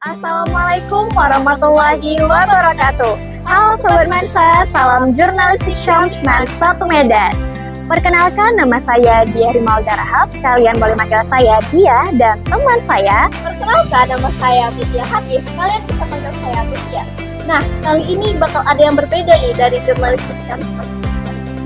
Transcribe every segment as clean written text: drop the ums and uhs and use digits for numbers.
Assalamualaikum warahmatullahi wabarakatuh. Halo Sobat Mansa, salam jurnalistik Syams Man 1 Medan. Perkenalkan, nama saya Dia Rimalda Rahab. Kalian boleh manggil saya Dia dan teman saya. Perkenalkan, nama saya Mutia Habib. Kalian bisa panggil saya Mutia. Nah, kali ini bakal ada yang berbeda nih dari jurnalistik Syams.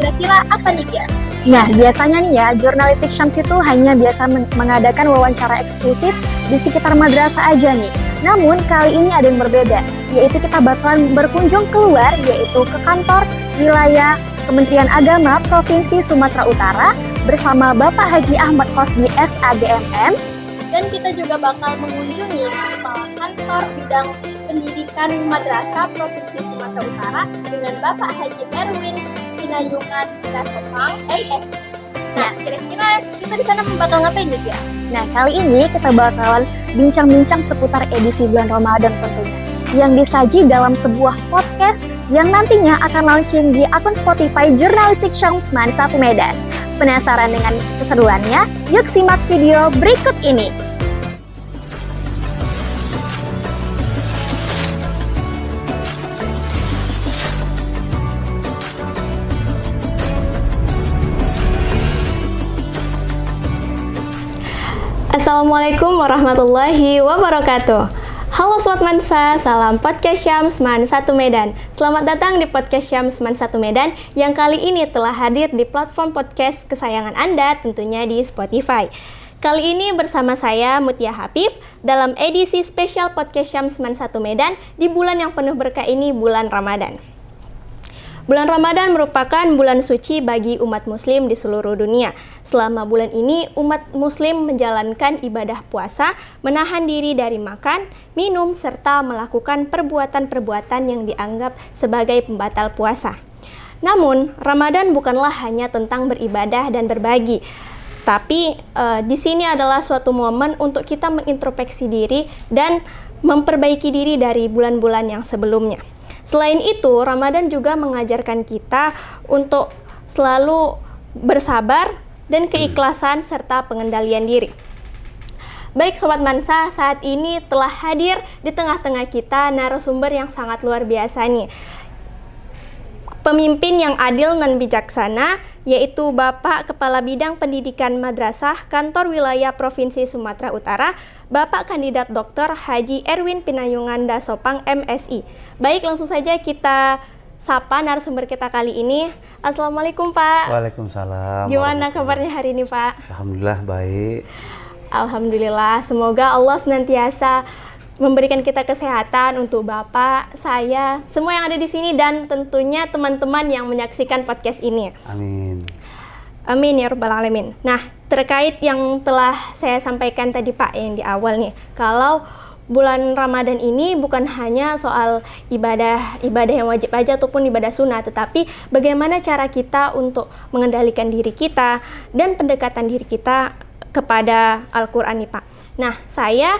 Kira-kira apa nih Dia? Nah, biasanya nih ya, jurnalistik Syams itu hanya biasa mengadakan wawancara eksklusif di sekitar madrasah aja nih. Namun, kali ini ada yang berbeda, yaitu kita bakalan berkunjung keluar, yaitu ke kantor wilayah Kementerian Agama Provinsi Sumatera Utara bersama Bapak Haji Ahmad Kosbi SAGMM. Dan kita juga bakal mengunjungi Kepala Kantor Bidang Pendidikan Madrasah Provinsi Sumatera Utara dengan Bapak Haji Erwin Pinayungan Dasopang MSI. Nah, kira-kira kita di sana bakal ngapain nih ya? Nah, kali ini kita bakalan bincang-bincang seputar edisi bulan Ramadan tentunya, yang disaji dalam sebuah podcast yang nantinya akan launching di akun Spotify Jurnalistik Syams Man 1 Medan. Penasaran dengan keseruannya? Yuk simak video berikut ini. Assalamualaikum warahmatullahi wabarakatuh. Halo Sobat Mansa, salam podcast Syams Man 1 Medan. Selamat datang di podcast Syams Man 1 Medan yang kali ini telah hadir di platform podcast kesayangan Anda, tentunya di Spotify. Kali ini bersama saya Mutia Habib dalam edisi spesial podcast Syams Man 1 Medan di bulan yang penuh berkah ini, bulan Ramadan. Bulan Ramadan merupakan bulan suci bagi umat muslim di seluruh dunia. Selama bulan ini, umat muslim menjalankan ibadah puasa, menahan diri dari makan, minum, serta melakukan perbuatan-perbuatan yang dianggap sebagai pembatal puasa. Namun, Ramadan bukanlah hanya tentang beribadah dan berbagi. Tapi, di sini adalah suatu momen untuk kita mengintrospeksi diri dan memperbaiki diri dari bulan-bulan yang sebelumnya. Selain itu, Ramadan juga mengajarkan kita untuk selalu bersabar dan keikhlasan serta pengendalian diri. Baik Sobat Mansa, saat ini telah hadir di tengah-tengah kita narasumber yang sangat luar biasa nih. Pemimpin yang adil dan bijaksana, yaitu Bapak Kepala Bidang Pendidikan Madrasah Kantor Wilayah Provinsi Sumatera Utara, Bapak Kandidat Dr. Haji Erwin Pinayungan Dasopang MSI. Baik, langsung saja kita sapa narasumber kita kali ini. Assalamualaikum Pak. Waalaikumsalam. Gimana kabarnya hari ini Pak? Alhamdulillah baik. Alhamdulillah, semoga Allah senantiasa memberikan kita kesehatan untuk Bapak, saya, semua yang ada di sini dan tentunya teman-teman yang menyaksikan podcast ini. Amin. Amin ya rabbal alamin. Nah, terkait yang telah saya sampaikan tadi Pak yang di awal nih, kalau bulan Ramadan ini bukan hanya soal ibadah yang wajib aja ataupun ibadah sunnah, tetapi bagaimana cara kita untuk mengendalikan diri kita dan pendekatan diri kita kepada Al-Quran nih Pak. Nah, saya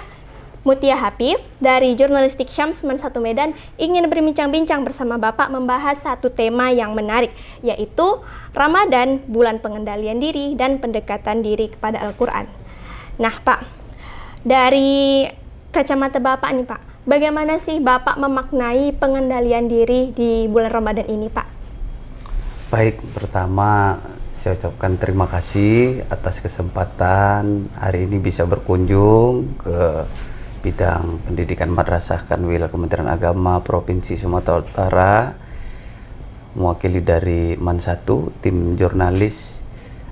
Mutia Habib dari Jurnalistik Syams Man 1 Medan ingin berbincang-bincang bersama Bapak membahas satu tema yang menarik, yaitu Ramadan, bulan pengendalian diri dan pendekatan diri kepada Al-Quran. Nah Pak, dari kacamata Bapak nih Pak, bagaimana sih Bapak memaknai pengendalian diri di bulan Ramadan ini Pak? Baik, pertama saya ucapkan terima kasih atas kesempatan hari ini bisa berkunjung ke Bidang Pendidikan Madrasah Kanwil Kementerian Agama Provinsi Sumatera Utara, mewakili dari MAN 1, tim jurnalis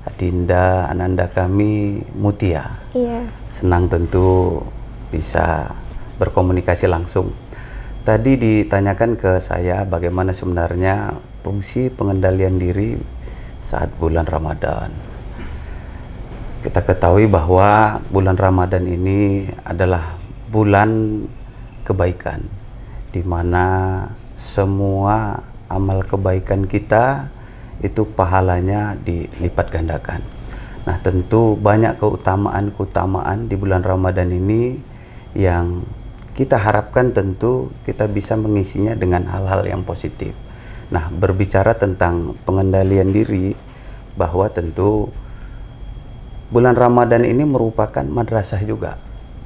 Adinda Ananda kami Mutia. Iya. Senang tentu bisa berkomunikasi langsung. Tadi ditanyakan ke saya bagaimana sebenarnya fungsi pengendalian diri saat bulan Ramadan. Kita ketahui bahwa bulan Ramadan ini adalah bulan kebaikan, di mana semua amal kebaikan kita itu pahalanya dilipat gandakan. Nah, tentu banyak keutamaan di bulan Ramadan ini yang kita harapkan tentu kita bisa mengisinya dengan hal-hal yang positif. Nah, berbicara tentang pengendalian diri, bahwa tentu bulan Ramadan ini merupakan madrasah juga.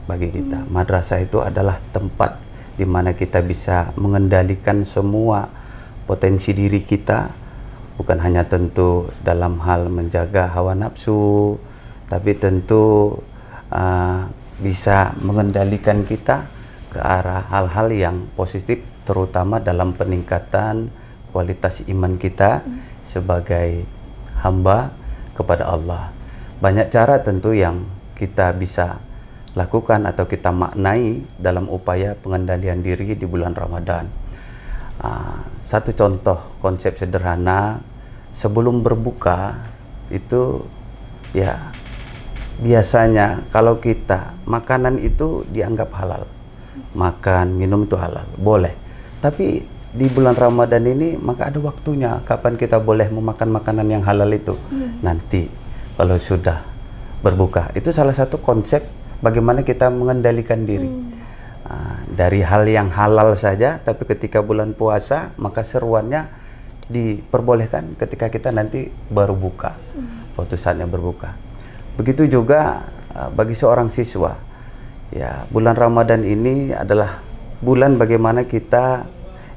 bagi kita. Madrasah itu adalah tempat di mana kita bisa mengendalikan semua potensi diri kita, bukan hanya tentu dalam hal menjaga hawa nafsu, tapi tentu bisa mengendalikan kita ke arah hal-hal yang positif, terutama dalam peningkatan kualitas iman kita sebagai hamba kepada Allah. Banyak cara tentu yang kita bisa lakukan atau kita maknai dalam upaya pengendalian diri di bulan Ramadan. Satu contoh konsep sederhana, sebelum berbuka itu ya biasanya kalau kita makanan itu dianggap halal, makan minum itu halal, boleh. Tapi di bulan Ramadan ini maka ada waktunya kapan kita boleh memakan makanan yang halal itu. Nanti kalau sudah berbuka, itu salah satu konsep bagaimana kita mengendalikan diri. Dari hal yang halal saja, tapi ketika bulan puasa maka seruannya diperbolehkan ketika kita nanti baru buka, waktu saatnya berbuka. Begitu juga bagi seorang siswa, ya bulan Ramadan ini adalah bulan bagaimana kita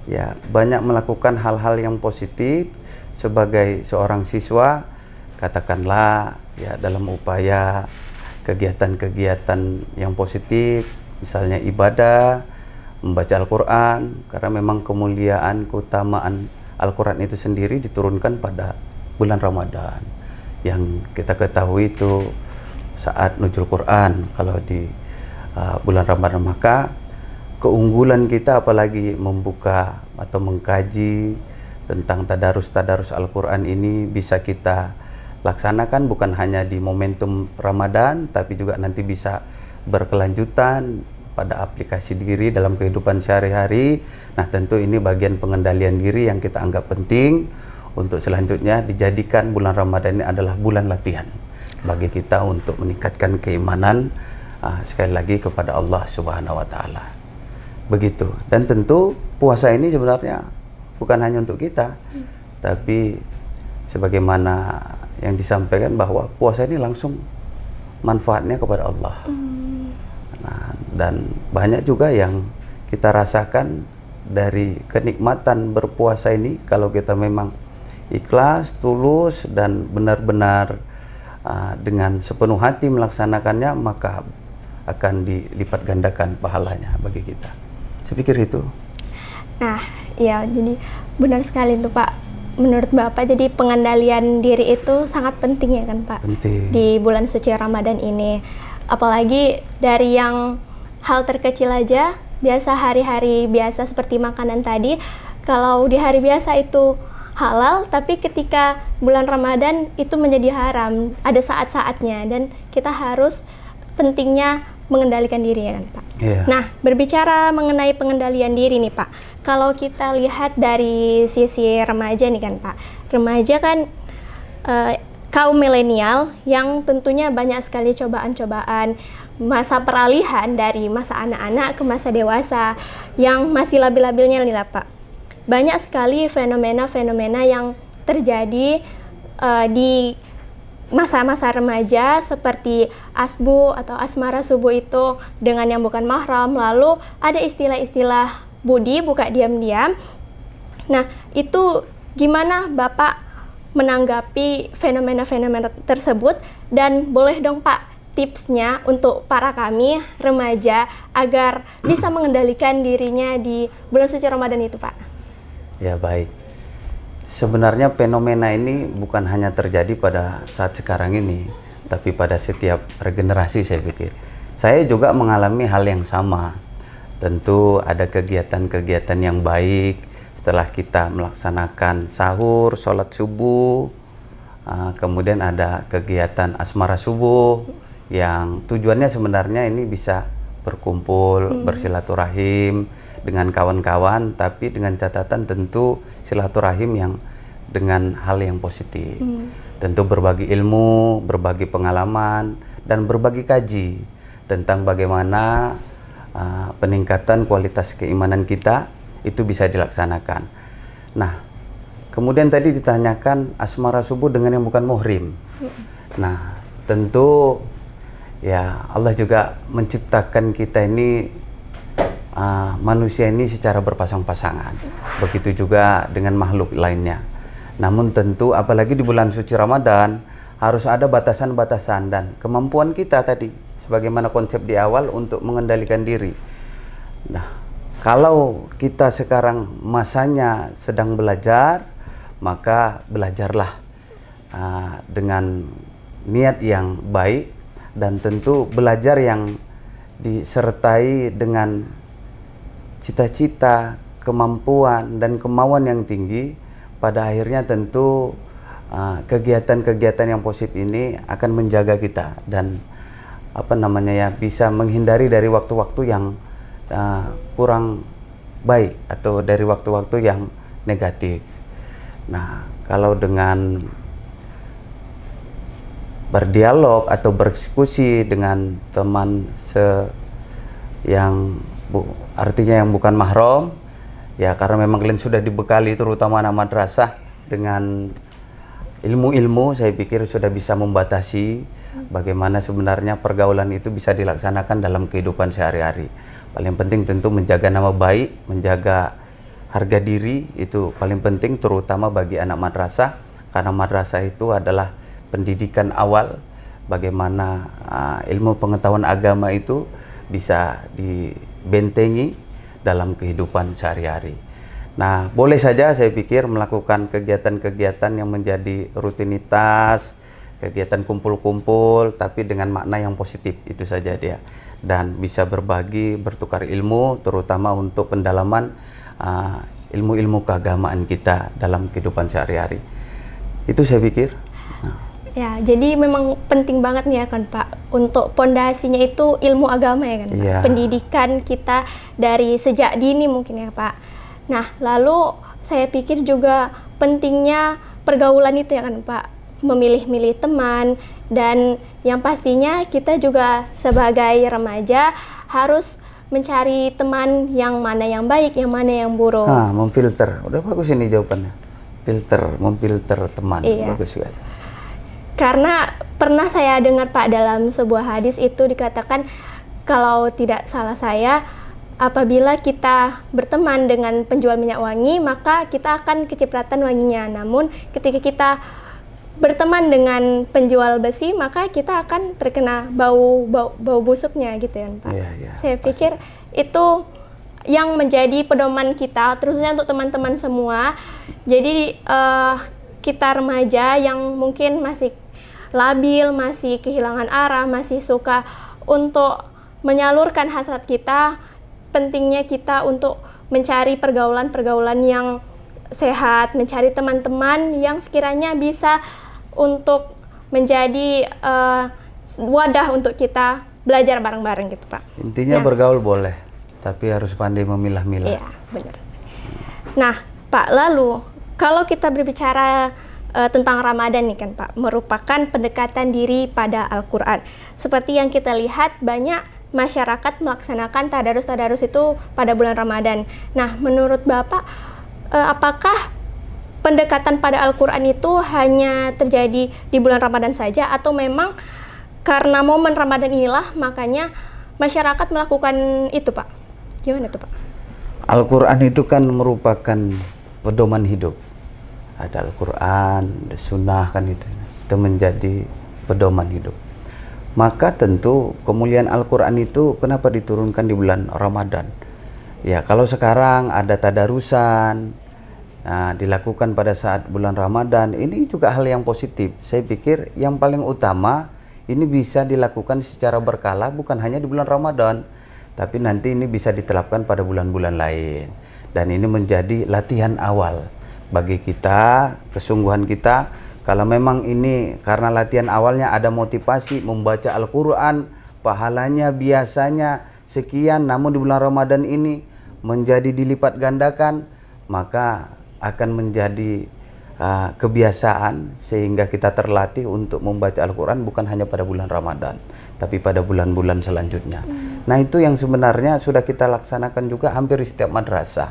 ya banyak melakukan hal-hal yang positif sebagai seorang siswa, katakanlah ya dalam upaya kegiatan-kegiatan yang positif, misalnya ibadah, membaca Al-Quran, karena memang kemuliaan, keutamaan Al-Quran itu sendiri diturunkan pada bulan Ramadan. Yang kita ketahui itu saat nuzul Quran kalau di bulan Ramadan, maka keunggulan kita apalagi membuka atau mengkaji tentang tadarus Al-Quran ini bisa kita laksanakan bukan hanya di momentum Ramadan, tapi juga nanti bisa berkelanjutan pada aplikasi diri dalam kehidupan sehari-hari. Nah, tentu ini bagian pengendalian diri yang kita anggap penting untuk selanjutnya dijadikan bulan Ramadan ini adalah bulan latihan bagi kita untuk meningkatkan keimanan sekali lagi kepada Allah Subhanahu wa taala. Begitu. Dan tentu puasa ini sebenarnya bukan hanya untuk kita, tapi sebagaimana yang disampaikan bahwa puasa ini langsung manfaatnya kepada Allah. Nah, dan banyak juga yang kita rasakan dari kenikmatan berpuasa ini kalau kita memang ikhlas, tulus, dan benar-benar dengan sepenuh hati melaksanakannya, maka akan dilipat gandakan pahalanya bagi kita. Saya pikir itu. Nah, ya jadi benar sekali tuh Pak. Menurut Bapak, jadi pengendalian diri itu sangat penting ya kan Pak? Penting. Di bulan suci Ramadan ini. Apalagi dari yang hal terkecil aja, biasa hari-hari biasa seperti makanan tadi, kalau di hari biasa itu halal, tapi ketika bulan Ramadan itu menjadi haram, ada saat-saatnya, dan kita harus pentingnya mengendalikan diri ya kan Pak? Yeah. Nah, berbicara mengenai pengendalian diri nih Pak, kalau kita lihat dari sisi remaja nih kan Pak, remaja kan kaum milenial yang tentunya banyak sekali cobaan-cobaan, masa peralihan dari masa anak-anak ke masa dewasa yang masih labil-labilnya nih lah Pak. Banyak sekali fenomena-fenomena yang terjadi di masa-masa remaja seperti asbu atau asmara subuh itu dengan yang bukan mahram, lalu ada istilah-istilah budi, buka diam-diam. Nah, itu gimana Bapak menanggapi fenomena-fenomena tersebut, dan boleh dong Pak tipsnya untuk para kami remaja agar bisa mengendalikan dirinya di bulan suci Ramadan itu Pak? Ya, baik. Sebenarnya fenomena ini bukan hanya terjadi pada saat sekarang ini, tapi pada setiap regenerasi saya pikir. Saya juga mengalami hal yang sama. Tentu ada kegiatan-kegiatan yang baik setelah kita melaksanakan sahur, sholat subuh, kemudian ada kegiatan asmara subuh yang tujuannya sebenarnya ini bisa berkumpul, bersilaturahim dengan kawan-kawan, tapi dengan catatan tentu silaturahim yang dengan hal yang positif. Tentu berbagi ilmu, berbagi pengalaman, dan berbagi kaji tentang bagaimana peningkatan kualitas keimanan kita itu bisa dilaksanakan. Nah, kemudian tadi ditanyakan asmara subuh dengan yang bukan muhrim. Nah, tentu Ya, Allah juga menciptakan kita ini manusia ini secara berpasang-pasangan. Begitu juga dengan makhluk lainnya. Namun tentu apalagi di bulan suci Ramadan harus ada batasan-batasan dan kemampuan kita tadi sebagaimana konsep di awal untuk mengendalikan diri. Nah, kalau kita sekarang masanya sedang belajar, maka belajarlah dengan niat yang baik dan tentu belajar yang disertai dengan cita-cita, kemampuan dan kemauan yang tinggi. Pada akhirnya tentu kegiatan-kegiatan yang positif ini akan menjaga kita dan bisa menghindari dari waktu-waktu yang kurang baik atau dari waktu-waktu yang negatif. Nah, kalau dengan berdialog atau berdiskusi dengan teman artinya yang bukan mahram, ya karena memang kalian sudah dibekali terutama anak madrasah dengan ilmu-ilmu, saya pikir sudah bisa membatasi bagaimana sebenarnya pergaulan itu bisa dilaksanakan dalam kehidupan sehari-hari. Paling penting tentu menjaga nama baik, menjaga harga diri, itu paling penting terutama bagi anak madrasah, karena madrasah itu adalah pendidikan awal bagaimana ilmu pengetahuan agama itu bisa dibentengi dalam kehidupan sehari-hari. Nah, boleh saja saya pikir melakukan kegiatan-kegiatan yang menjadi rutinitas, kegiatan kumpul-kumpul, tapi dengan makna yang positif, itu saja dia. Dan bisa berbagi, bertukar ilmu, terutama untuk pendalaman ilmu-ilmu keagamaan kita dalam kehidupan sehari-hari. Itu saya pikir. Ya, jadi memang penting banget nih ya kan Pak, untuk pondasinya itu ilmu agama ya kan Pak, Ya. pendidikan kita dari sejak dini mungkin ya Pak. Nah, lalu saya pikir juga pentingnya pergaulan itu ya kan Pak, memilih-milih teman, dan yang pastinya kita juga sebagai remaja harus mencari teman yang mana yang baik, yang mana yang buruk. Memfilter, udah bagus ini jawabannya. Memfilter teman, Iya. bagus juga. Karena pernah saya dengar Pak dalam sebuah hadis itu dikatakan, kalau tidak salah saya, apabila kita berteman dengan penjual minyak wangi, maka kita akan kecipratan wanginya. Namun ketika kita berteman dengan penjual besi, maka kita akan terkena bau busuknya gitu ya Pak. Iya, Saya pikir itu yang menjadi pedoman kita, terusnya untuk teman-teman semua. Jadi kita remaja yang mungkin masih labil, masih kehilangan arah, masih suka untuk menyalurkan hasrat kita, pentingnya kita untuk mencari pergaulan-pergaulan yang sehat, mencari teman-teman yang sekiranya bisa untuk menjadi wadah untuk kita belajar bareng-bareng gitu Pak. Intinya bergaul boleh, tapi harus pandai memilah-milah. Iya, benar. Nah Pak, lalu kalau kita berbicara tentang Ramadan nih kan Pak, merupakan pendekatan diri pada Al-Quran. Seperti yang kita lihat, banyak masyarakat melaksanakan tadarus itu pada bulan Ramadan. Nah, menurut Bapak, apakah pendekatan pada Al-Quran itu hanya terjadi di bulan Ramadan saja, atau memang karena momen Ramadan inilah makanya masyarakat melakukan itu Pak? Gimana tuh Pak? Al-Quran itu kan merupakan pedoman hidup. Ada Al-Quran, ada Sunnah kan itu menjadi pedoman hidup. Maka tentu kemuliaan Al-Quran itu kenapa diturunkan di bulan Ramadan? Ya, kalau sekarang ada tadarusan, dilakukan pada saat bulan Ramadan, ini juga hal yang positif. Saya pikir yang paling utama ini bisa dilakukan secara berkala, bukan hanya di bulan Ramadan, tapi nanti ini bisa diterapkan pada bulan-bulan lain. Dan ini menjadi latihan awal bagi kita, kesungguhan kita. Kalau memang ini karena latihan awalnya ada motivasi membaca Al-Quran, pahalanya biasanya sekian, namun di bulan Ramadan ini menjadi dilipat gandakan, maka akan menjadi kebiasaan sehingga kita terlatih untuk membaca Al-Quran bukan hanya pada bulan Ramadan, tapi pada bulan-bulan selanjutnya. Nah, itu yang sebenarnya sudah kita laksanakan juga hampir di setiap madrasah.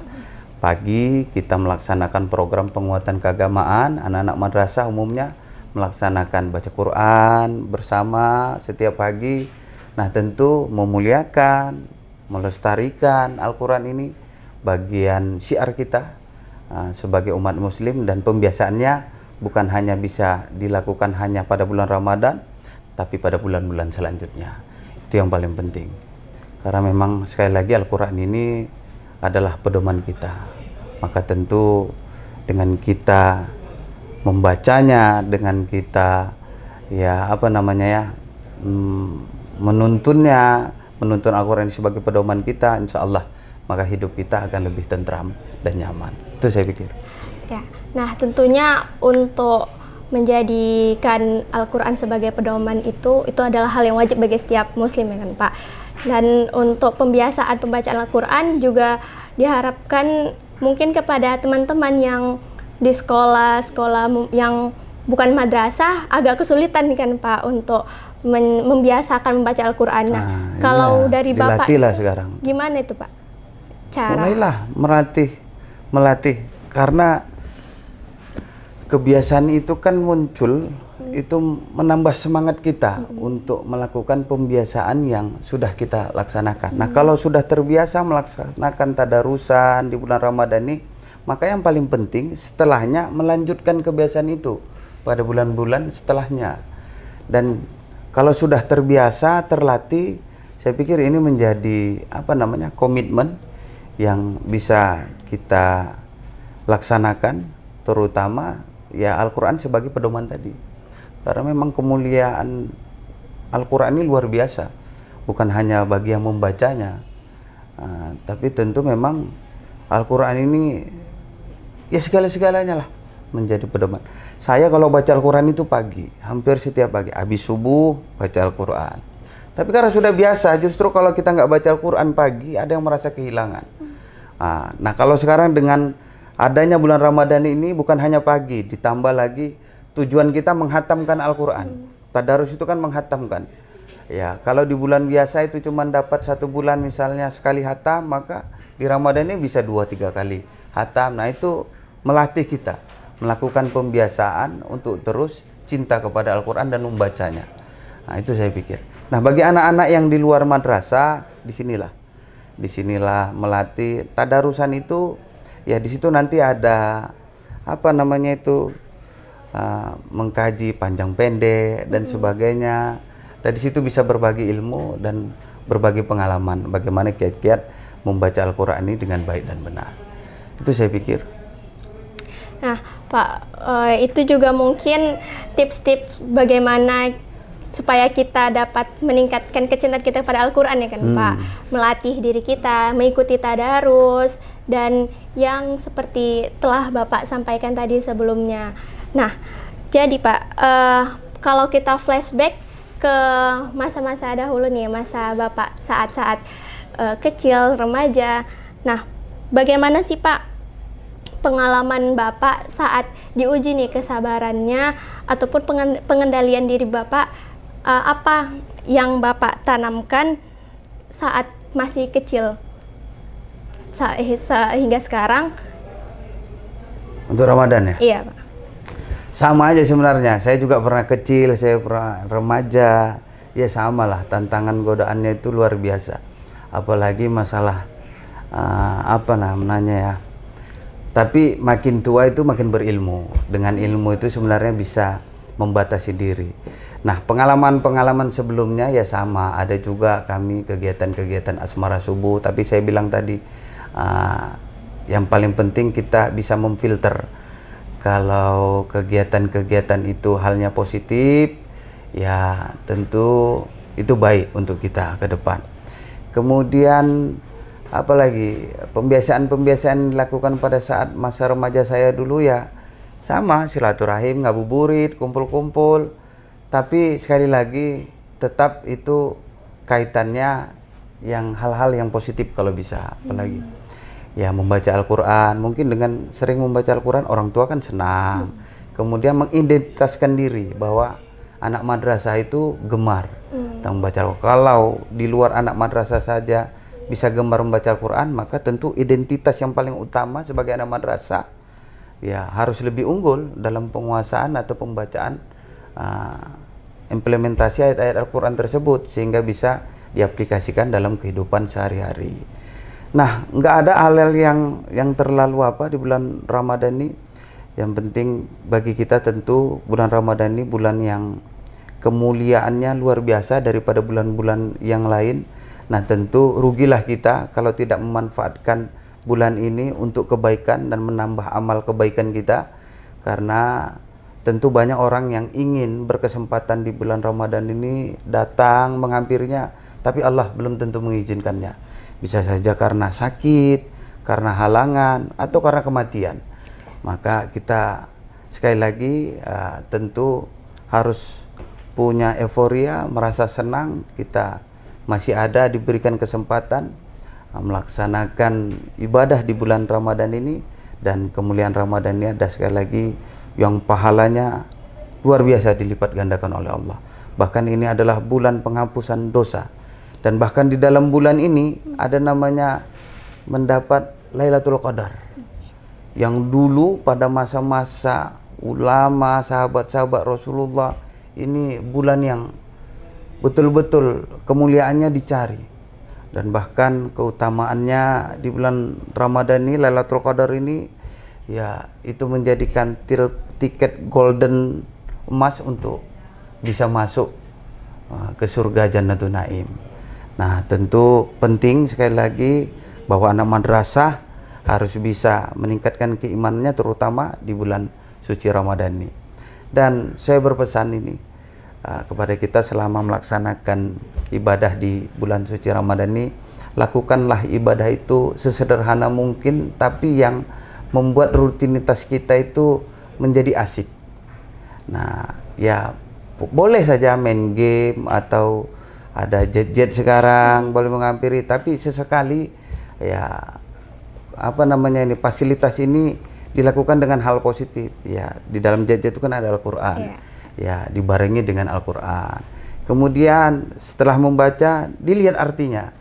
Pagi kita melaksanakan program penguatan keagamaan, anak-anak madrasah umumnya melaksanakan baca Quran bersama setiap pagi. Nah, tentu memuliakan, melestarikan Al-Quran ini bagian syiar kita sebagai umat muslim, dan pembiasaannya bukan hanya bisa dilakukan hanya pada bulan Ramadan, tapi pada bulan-bulan selanjutnya. Itu yang paling penting. Karena memang sekali lagi Al-Quran ini adalah pedoman kita. Maka tentu dengan kita membacanya, dengan kita menuntun Al-Quran sebagai pedoman kita, insya Allah maka hidup kita akan lebih tentram dan nyaman. Itu saya pikir. Ya, nah tentunya untuk menjadikan Al-Quran sebagai pedoman itu adalah hal yang wajib bagi setiap muslim, ya kan Pak. Dan untuk pembiasaan pembacaan Al-Quran juga diharapkan mungkin kepada teman-teman yang di sekolah yang bukan madrasah agak kesulitan kan Pak untuk membiasakan membaca Al-Quran. Nah, kalau dari Bapak dilatihlah sekarang. Gimana itu Pak? Cara? Mulailah melatih karena kebiasaan itu kan muncul, itu menambah semangat kita untuk melakukan pembiasaan yang sudah kita laksanakan. Nah, kalau sudah terbiasa melaksanakan tadarusan di bulan Ramadan ini, maka yang paling penting setelahnya melanjutkan kebiasaan itu pada bulan-bulan setelahnya. Dan kalau sudah terbiasa, terlatih, saya pikir ini menjadi komitmen yang bisa kita laksanakan, terutama ya Al-Quran sebagai pedoman tadi. Karena memang kemuliaan Al-Quran ini luar biasa, bukan hanya bagi yang membacanya, tapi tentu memang Al-Quran ini ya segala-segalanya lah menjadi pedoman. Saya kalau baca Al-Quran itu pagi, hampir setiap pagi, habis subuh baca Al-Quran. Tapi karena sudah biasa, justru kalau kita nggak baca Al-Quran pagi, ada yang merasa kehilangan. Nah, kalau sekarang dengan adanya bulan Ramadan ini bukan hanya pagi, ditambah lagi tujuan kita menghatamkan Al-Quran. Tadarus itu kan menghatamkan. Ya, kalau di bulan biasa itu cuma dapat 1 bulan misalnya sekali hatam, maka di Ramadan ini bisa 2-3 kali hatam. Nah, itu melatih kita melakukan pembiasaan untuk terus cinta kepada Al-Quran dan membacanya. Nah, itu saya pikir. Nah, bagi anak-anak yang di luar madrasah, disinilah melatih tadarusan itu. Ya, di situ nanti ada mengkaji panjang pendek dan sebagainya. Dan di situ bisa berbagi ilmu dan berbagi pengalaman bagaimana kiat-kiat membaca Al-Quran ini dengan baik dan benar. Itu saya pikir. Nah, Pak, itu juga mungkin tips-tips bagaimana supaya kita dapat meningkatkan kecintaan kita pada Al-Quran, ya kan Pak? Melatih diri kita, mengikuti tadarus, dan yang seperti telah Bapak sampaikan tadi sebelumnya. Nah, jadi Pak, kalau kita flashback ke masa-masa dahulu nih, masa Bapak saat-saat kecil, remaja. Nah, bagaimana sih Pak pengalaman Bapak saat diuji nih kesabarannya ataupun pengendalian diri Bapak? Apa yang Bapak tanamkan saat masih kecil hingga sekarang? Untuk Ramadan ya? Iya Pak. Sama aja sebenarnya. Saya juga pernah kecil, saya pernah remaja. Ya sama lah, tantangan godaannya itu luar biasa. Apalagi masalah tapi makin tua itu makin berilmu. Dengan ilmu itu sebenarnya bisa membatasi diri. Nah, pengalaman-pengalaman sebelumnya ya sama. Ada juga kami kegiatan-kegiatan asmara subuh. Tapi saya bilang tadi, yang paling penting kita bisa memfilter. Kalau kegiatan-kegiatan itu halnya positif, ya tentu itu baik untuk kita ke depan. Kemudian apalagi pembiasaan dilakukan pada saat masa remaja saya dulu ya sama, silaturahim, ngabuburit, kumpul-kumpul. Tapi sekali lagi tetap itu kaitannya yang hal-hal yang positif kalau bisa. Apalagi ya membaca Al-Quran, mungkin dengan sering membaca Al-Quran orang tua kan senang. Kemudian mengidentitaskan diri bahwa anak madrasah itu gemar membaca Al-Quran. Kalau di luar anak madrasah saja bisa gemar membaca Al-Quran, maka tentu identitas yang paling utama sebagai anak madrasah ya harus lebih unggul dalam penguasaan atau pembacaan implementasi ayat-ayat Al-Quran tersebut sehingga bisa diaplikasikan dalam kehidupan sehari-hari. Nah, nggak ada hal-hal yang terlalu apa di bulan Ramadan ini. Yang penting bagi kita tentu bulan Ramadan ini bulan yang kemuliaannya luar biasa daripada bulan-bulan yang lain. Nah, tentu rugilah kita kalau tidak memanfaatkan bulan ini untuk kebaikan dan menambah amal kebaikan kita, karena tentu banyak orang yang ingin berkesempatan di bulan Ramadan ini datang menghampirinya, tapi Allah belum tentu mengizinkannya. Bisa saja karena sakit, karena halangan, atau karena kematian. Maka kita sekali lagi tentu harus punya euforia, merasa senang kita masih ada diberikan kesempatan melaksanakan ibadah di bulan Ramadan ini. Dan kemuliaan Ramadan ini ada sekali lagi yang pahalanya luar biasa dilipat gandakan oleh Allah. Bahkan ini adalah bulan penghapusan dosa. Dan bahkan di dalam bulan ini ada namanya mendapat Lailatul Qadar. Yang dulu pada masa-masa ulama, sahabat-sahabat Rasulullah, ini bulan yang betul-betul kemuliaannya dicari. Dan bahkan keutamaannya di bulan Ramadan ini, Lailatul Qadar ini, ya itu menjadikan tiket golden emas untuk bisa masuk ke surga Jannatul Naim. Nah, tentu penting sekali lagi bahwa anak madrasah harus bisa meningkatkan keimanannya terutama di bulan suci Ramadan ini. Dan saya berpesan ini kepada kita selama melaksanakan ibadah di bulan suci Ramadan ini, lakukanlah ibadah itu sesederhana mungkin, tapi yang membuat rutinitas kita itu menjadi asik. Nah, ya boleh saja main game atau ada jet-jet sekarang boleh menghampiri, tapi sesekali ya fasilitas ini dilakukan dengan hal positif. Ya, di dalam jet-jet itu kan ada Al-Qur'an. Ya, dibarengi dengan Al-Qur'an. Kemudian setelah membaca dilihat artinya.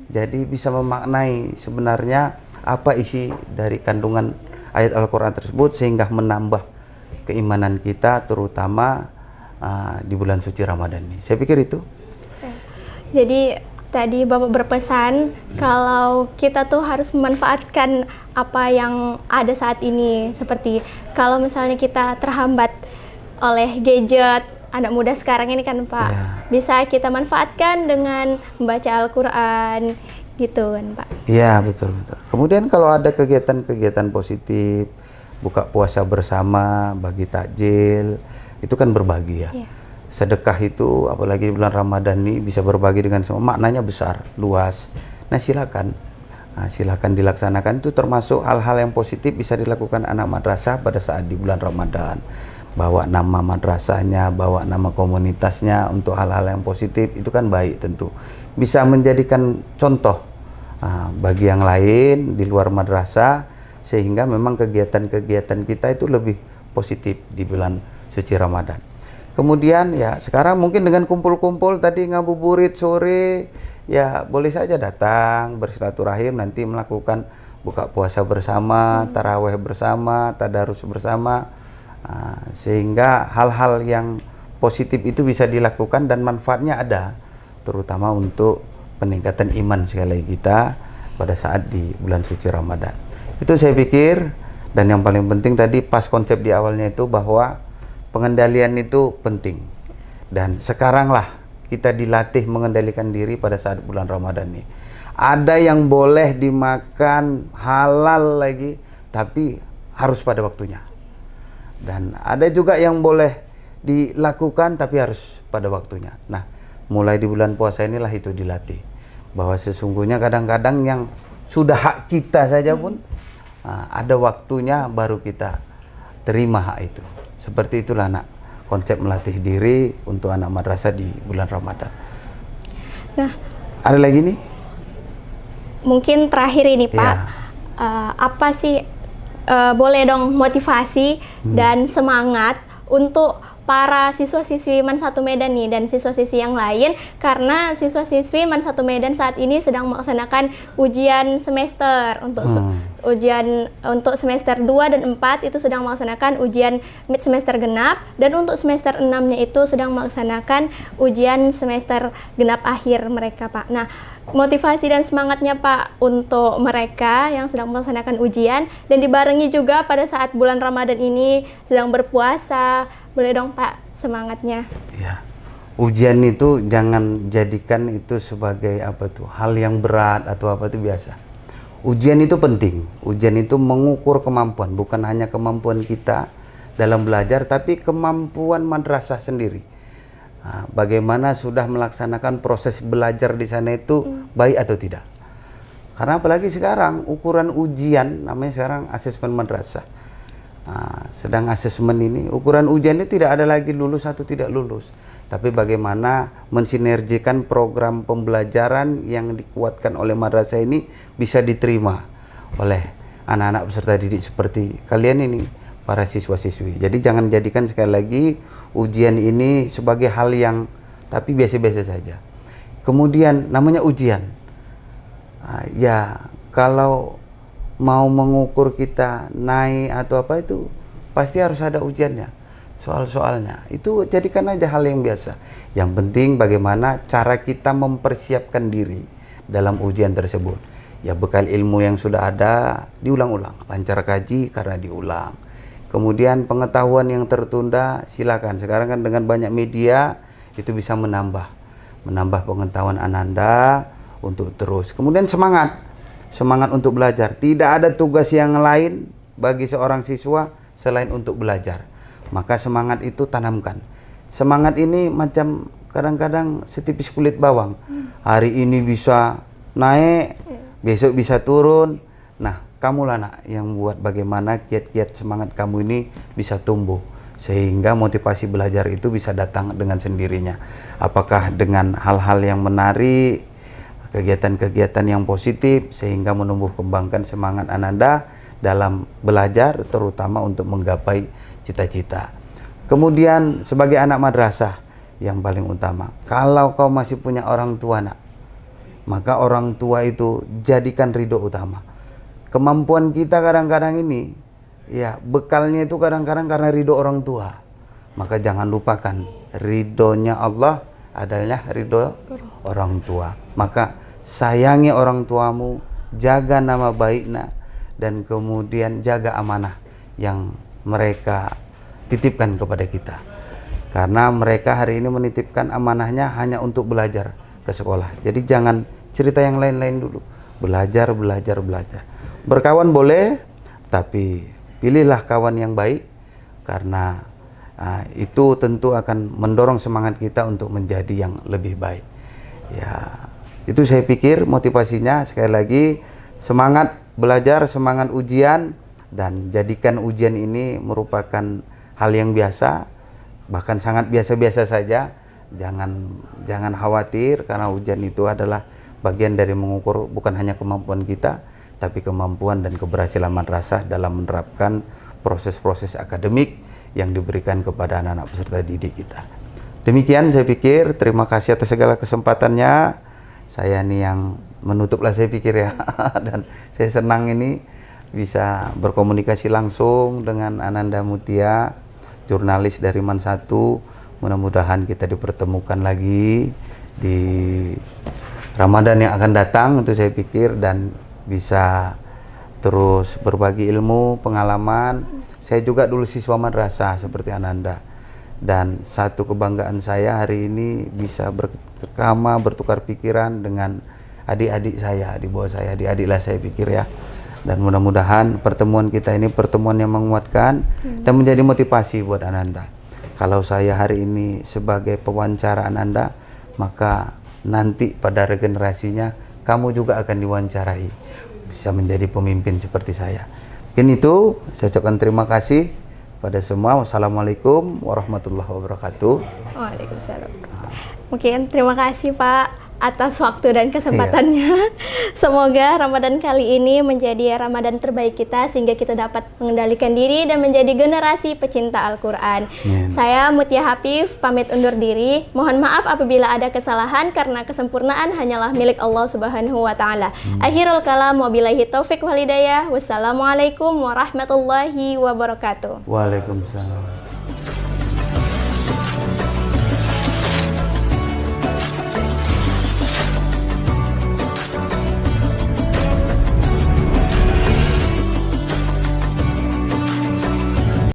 Jadi bisa memaknai sebenarnya apa isi dari kandungan ayat Al-Qur'an tersebut sehingga menambah keimanan kita terutama di bulan suci Ramadan ini. Saya pikir itu. Jadi tadi Bapak berpesan kalau kita tuh harus memanfaatkan apa yang ada saat ini, seperti kalau misalnya kita terhambat oleh gadget, anak muda sekarang ini kan Pak, bisa kita manfaatkan dengan membaca Al-Quran gitu kan Pak. Iya, betul. Kemudian kalau ada kegiatan-kegiatan positif, buka puasa bersama, bagi takjil, itu kan berbagi ya. Sedekah itu apalagi di bulan Ramadan ini bisa berbagi dengan semua, maknanya besar, luas. Nah, silakan dilaksanakan. Itu termasuk hal-hal yang positif bisa dilakukan anak madrasah pada saat di bulan Ramadan. Bawa nama madrasahnya, bawa nama komunitasnya untuk hal-hal yang positif, itu kan baik tentu. Bisa menjadikan contoh bagi yang lain di luar madrasah, sehingga memang kegiatan-kegiatan kita itu lebih positif di bulan suci Ramadan. Kemudian ya sekarang mungkin dengan kumpul-kumpul tadi ngabuburit sore, ya boleh saja datang bersilaturahim, nanti melakukan buka puasa bersama, taraweh bersama, tadarus bersama, sehingga hal-hal yang positif itu bisa dilakukan dan manfaatnya ada, terutama untuk peningkatan iman sekali lagi kita pada saat di bulan suci Ramadan. Itu saya pikir, dan yang paling penting tadi pas konsep di awalnya itu bahwa pengendalian itu penting. Dan sekaranglah kita dilatih mengendalikan diri pada saat bulan Ramadan ini. Ada yang boleh dimakan halal lagi, tapi harus pada waktunya. Dan ada juga yang boleh dilakukan tapi harus pada waktunya. Nah, mulai di bulan puasa inilah itu dilatih. Bahwa sesungguhnya kadang-kadang yang sudah hak kita saja pun ada waktunya baru kita terima hak itu. Seperti itulah konsep melatih diri untuk anak madrasah di bulan Ramadan. Nah, ada lagi nih? Mungkin terakhir ini Pak, apa sih boleh dong motivasi dan semangat untuk para siswa-siswi MAN 1 Medan nih dan siswa-siswi yang lain, karena siswa-siswi MAN 1 Medan saat ini sedang melaksanakan ujian semester untuk ujian untuk semester 2 dan 4 itu sedang melaksanakan ujian mid semester genap, dan untuk semester 6-nya itu sedang melaksanakan ujian semester genap akhir mereka, Pak. Nah, motivasi dan semangatnya Pak untuk mereka yang sedang melaksanakan ujian dan dibarengi juga pada saat bulan Ramadan ini sedang berpuasa, boleh dong Pak semangatnya? Ya, ujian itu jangan jadikan itu sebagai hal yang berat atau itu biasa. Ujian itu penting, ujian itu mengukur kemampuan, bukan hanya kemampuan kita dalam belajar, tapi kemampuan madrasah sendiri. Nah, bagaimana sudah melaksanakan proses belajar di sana itu baik atau tidak. Karena apalagi sekarang ukuran ujian namanya sekarang asesmen madrasah. Nah, sedang asesmen ini ukuran ujian itu tidak ada lagi lulus atau tidak lulus, tapi bagaimana mensinergikan program pembelajaran yang dikuatkan oleh madrasah ini bisa diterima oleh anak-anak peserta didik seperti kalian ini, para siswa-siswi. Jadi jangan jadikan sekali lagi ujian ini sebagai hal yang tapi biasa-biasa saja. Kemudian namanya ujian. Nah, ya kalau mau mengukur kita naik atau apa itu pasti harus ada ujiannya. Soal-soalnya itu jadikan aja hal yang biasa. Yang penting bagaimana cara kita mempersiapkan diri dalam ujian tersebut. Ya bekal ilmu yang sudah ada diulang-ulang. Lancar kaji karena diulang. Kemudian pengetahuan yang tertunda silakan. Sekarang kan dengan banyak media itu bisa menambah pengetahuan Ananda untuk terus. Kemudian semangat untuk belajar. Tidak ada tugas yang lain bagi seorang siswa selain untuk belajar. Maka semangat itu tanamkan. Semangat ini macam kadang-kadang setipis kulit bawang. Hari ini bisa naik, besok bisa turun. Nah, kamulah nak yang buat bagaimana kiat-kiat semangat kamu ini bisa tumbuh sehingga motivasi belajar itu bisa datang dengan sendirinya. Apakah dengan hal-hal yang menarik, kegiatan-kegiatan yang positif sehingga menumbuh kembangkan semangat Ananda dalam belajar terutama untuk menggapai cita-cita. Kemudian sebagai anak madrasah yang paling utama, kalau kau masih punya orang tua nak, maka orang tua itu jadikan ridho utama. Kemampuan kita kadang-kadang ini, ya bekalnya itu kadang-kadang karena ridho orang tua. Maka jangan lupakan ridhonya Allah adalah ridho orang tua. Maka sayangi orang tuamu, jaga nama baiknya, dan kemudian jaga amanah yang mereka titipkan kepada kita. Karena mereka hari ini menitipkan amanahnya hanya untuk belajar ke sekolah. Jadi jangan cerita yang lain-lain dulu. Belajar. Berkawan boleh, tapi pilihlah kawan yang baik karena itu tentu akan mendorong semangat kita untuk menjadi yang lebih baik. Ya, itu saya pikir motivasinya. Sekali lagi, semangat belajar, semangat ujian, dan jadikan ujian ini merupakan hal yang biasa, bahkan sangat biasa-biasa saja. Jangan khawatir karena ujian itu adalah bagian dari mengukur bukan hanya kemampuan kita, tapi kemampuan dan keberhasilan madrasah dalam menerapkan proses-proses akademik yang diberikan kepada anak-anak peserta didik kita. Demikian saya pikir, terima kasih atas segala kesempatannya. Saya nih yang menutuplah saya pikir ya. Dan saya senang ini bisa berkomunikasi langsung dengan Ananda Mutia, jurnalis dari MAN 1. Mudah-mudahan kita dipertemukan lagi di Ramadan yang akan datang, itu saya pikir, dan bisa terus berbagi ilmu, pengalaman. Saya juga dulu siswa madrasah seperti Ananda, dan satu kebanggaan saya hari ini bisa bercengkrama, bertukar pikiran dengan adik-adik saya, di bawah saya, adik-adiklah saya pikir ya. Dan mudah-mudahan pertemuan kita ini pertemuan yang menguatkan dan menjadi motivasi buat Ananda. Kalau saya hari ini sebagai pewawancara Ananda, maka nanti pada regenerasinya kamu juga akan diwawancarai, bisa menjadi pemimpin seperti saya. Mungkin itu, saya ucapkan terima kasih pada semua. Wassalamualaikum warahmatullahi wabarakatuh. Waalaikumsalam. Mungkin terima kasih Pak atas waktu dan kesempatannya. Semoga Ramadan kali ini menjadi Ramadan terbaik kita sehingga kita dapat mengendalikan diri dan menjadi generasi pecinta Al-Quran. Saya Mutia Hafif pamit undur diri. Mohon maaf apabila ada kesalahan karena kesempurnaan hanyalah milik Allah Subhanahu wa taala. Akhirul kalam, wabillahi taufik wal hidayah. Wassalamualaikum warahmatullahi wabarakatuh. Waalaikumsalam.